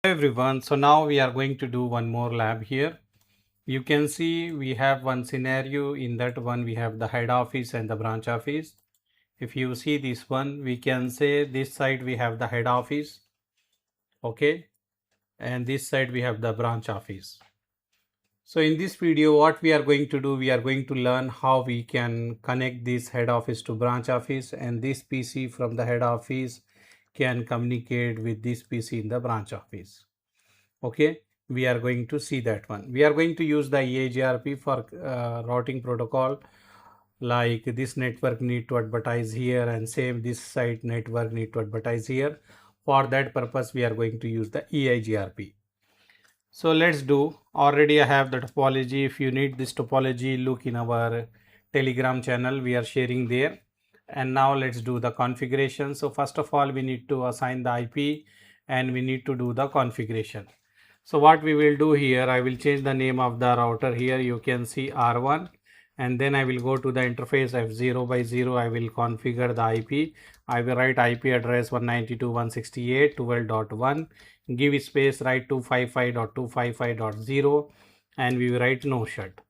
Everyone, so now we are going to do one more lab here. You can see we have one scenario. In that one we have the head office and the branch office. If you see this one, we can say this side we have the head office, okay, and this side we have the branch office. So in this video what we are going to do, we are going to learn how we can connect this head office to branch office, and this PC from the head office can communicate with this PC in the branch office. Okay, we are going to see that one. We are going to use the EIGRP for routing protocol, like this network need to advertise here and same this site network need to advertise here. For that purpose we are going to use the EIGRP. So let's do. Already I have the topology. If you need this topology, look in our Telegram channel, we are sharing there. And now let's do the configuration. So first of all we need to assign the IP and we need to do the configuration. So what we will do here, I will change the name of the router here. You can see R1, and then I will go to the interface F0 by 0. I will configure the IP. I will write IP address 192.168.12.1. Give space, write 255.255.0, and we will write no shut.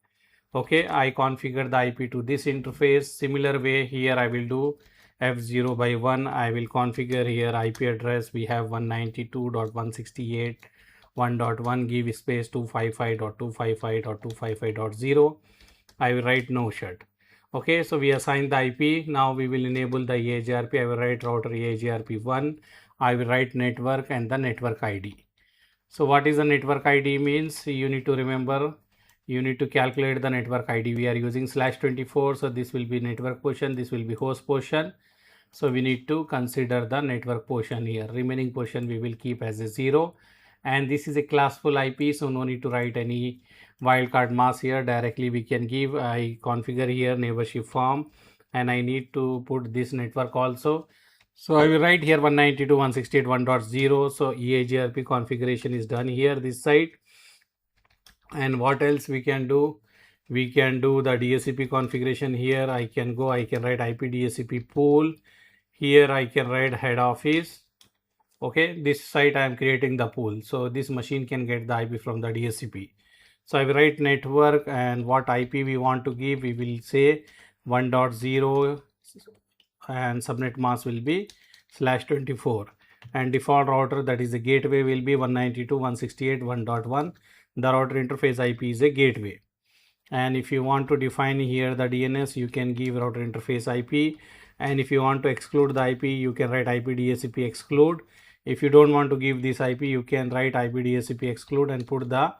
Okay, I configure the IP to this interface. Similar way here I will do F0 by 1. I will configure here IP address. We have 192.168.1.1. Give space 255.255.255.0. I will write no shut. Okay, so we assign the IP. Now we will enable the EIGRP. I will write router EIGRP1. I will write network and the network ID. So what is the network ID means? You need to remember, you need to calculate the network ID. We are using /24, so this will be network portion, this will be host portion. So we need to consider the network portion here. Remaining portion we will keep as a 0, and this is a classful IP, so no need to write any wildcard mask here. Directly we can give. I configure here neighborship form, and I need to put this network also. So I will write here 192.168.1.0. So EIGRP configuration is done here this side. And what else we can do? We can do the DHCP configuration here. I can write IP DHCP pool. Here I can write head office. Okay, this site I am creating the pool, so this machine can get the IP from the DHCP. So I will write network, and what IP we want to give, we will say 1.0, and subnet mask will be /24, and default router, that is the gateway, will be 192.168.1.1. the router interface IP is a gateway. And if you want to define here the DNS, you can give router interface IP, and if you want to exclude the IP, you can write IP DHCP exclude. If you don't want to give this IP, you can write IP DHCP exclude and put the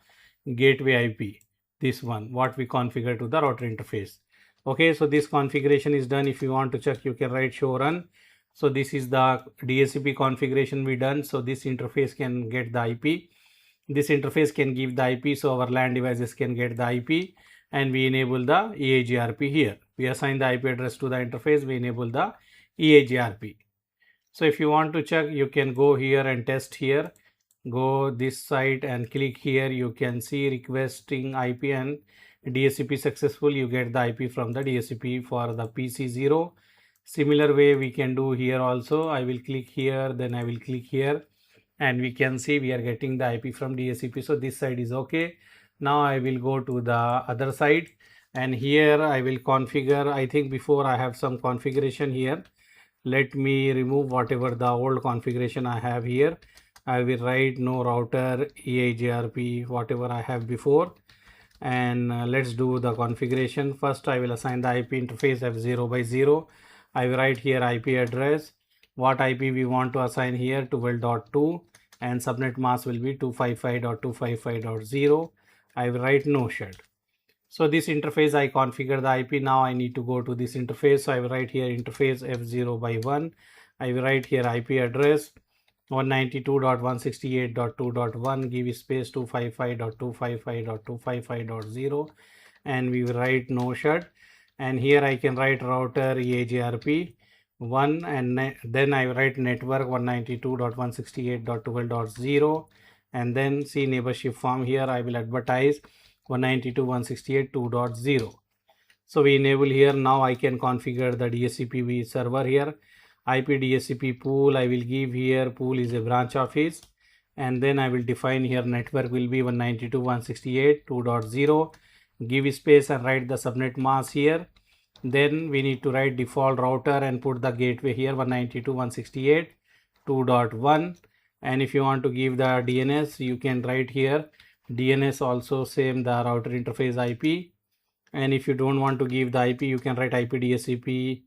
gateway IP, this one what we configure to the router interface. Okay, so this configuration is done. If you want to check, you can write show run. So this is the DHCP configuration we done. So this interface can get the IP, this interface can give the IP, so our LAN devices can get the IP, and we enable the EIGRP here. We assign the IP address to the interface, we enable the EIGRP. So if you want to check, you can go here and test here. Go this site and click here. You can see requesting IP and DHCP successful. You get the IP from the DHCP for the PC0. Similar way we can do here also. I will click here, then I will click here, and we can see we are getting the IP from DHCP. So this side is okay. Now I will go to the other side, and here I will configure. I think before I have some configuration here. Let me remove whatever the old configuration I have here. I will write no router EIGRP whatever I have before, and let's do the configuration. First I will assign the IP interface F0 by 0. I will write here IP address, what IP we want to assign here, 12.2, and subnet mask will be 255.255.0. I will write no shut. So this interface I configure the IP. Now I need to go to this interface. So I will write here interface F0 by 1. I will write here IP address 192.168.2.1. give space 255.255.255.0, and we will write no shut. And here I can write router EIGRP 1, and then I will write network 192.168.12.0, and then see neighborship form. Here I will advertise 192.168.2.0. So we enable here. Now I can configure the DHCP server here. IP DHCP pool I will give here. Pool is a branch office, and then I will define here network will be 192.168.2.0, give space and write the subnet mask here. Then we need to write default router and put the gateway here 192.168.2.1, and if you want to give the DNS, you can write here DNS also same the router interface IP, and if you don't want to give the IP, you can write IP DHCP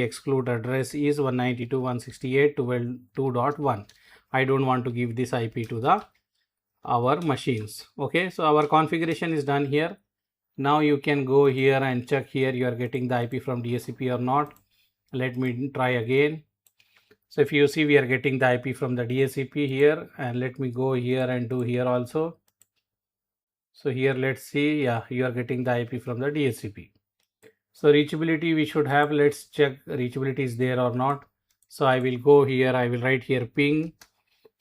exclude address is 192.168.2.1. I don't want to give this IP to the our machines. Okay, so our configuration is done here. Now you can go here and check here you are getting the IP from DHCP or not. Let me try again. So if you see we are getting the IP from the DHCP here, and let me go here and do here also. So here let's see, yeah, you are getting the IP from the DHCP. So reachability we should have, let's check reachability is there or not. So I will go here, I will write here ping,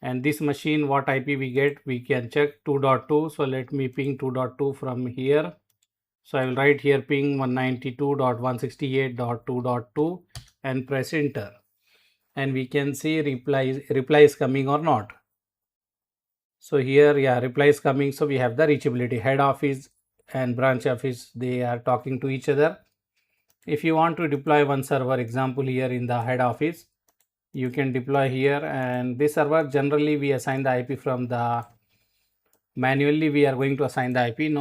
and this machine what IP we get, we can check 2.2. so let me ping 2.2 from here. So I will write here ping 192.168.2.2 and press enter, and we can see reply is coming or not. So here, yeah, reply is coming. So we have the reachability. Head office and branch office, they are talking to each other. If you want to deploy one server, example here in the head office, you can deploy here, and this server generally we assign the IP from the manually we are going to assign the IP.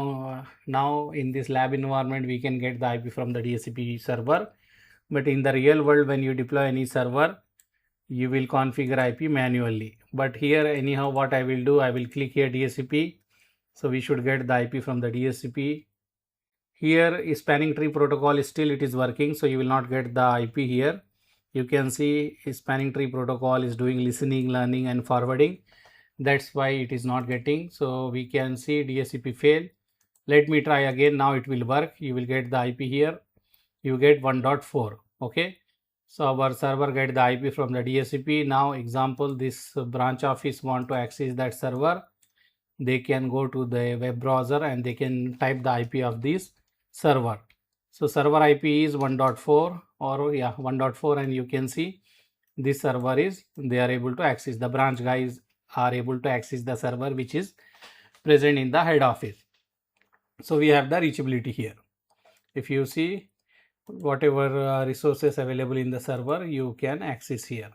Now in this lab environment we can get the IP from the DHCP server, but in the real world when you deploy any server, you will configure IP manually. But here anyhow what I will do, I will click here DHCP. So we should get the IP from the DHCP. Here spanning tree protocol is still it is working, so you will not get the IP here. You can see spanning tree protocol is doing listening, learning and forwarding. That's why it is not getting. So we can see DHCP fail. Let me try again. Now it will work. You will get the IP here. You get 1.4. Okay. So our server get the IP from the DHCP. Now example, this branch office want to access that server. They can go to the web browser and they can type the IP of this server. So server IP is 1.4 or yeah 1.4, and you can see this server is, they are able to access, the branch guys are able to access the server which is present in the head office. So we have the reachability here. If you see whatever resources available in the server, you can access here.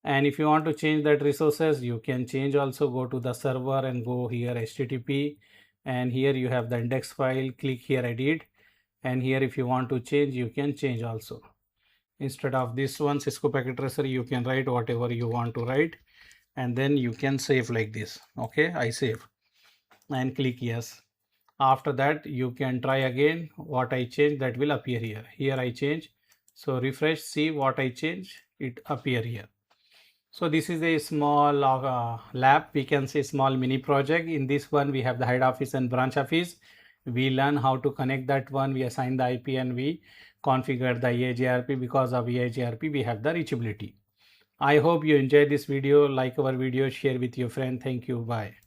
And if you want to change that resources, you can change also. Go to the server and go here HTTP, and here you have the index file. Click here edit, and here if you want to change, you can change also. Instead of this one Cisco Packet Tracer, you can write whatever you want to write, and then you can save like this. Okay, I save and click yes. After that you can try again. What I change, that will appear here. Here I change, so refresh, see what I change, it appear here. So this is a small lab, we can say small mini project. In this one we have the head office and branch office. We learn how to connect that one, we assign the IP, and we configure the EIGRP. Because of EIGRP we have the reachability. I hope you enjoyed this video. Like our video, share with your friend. Thank you. Bye.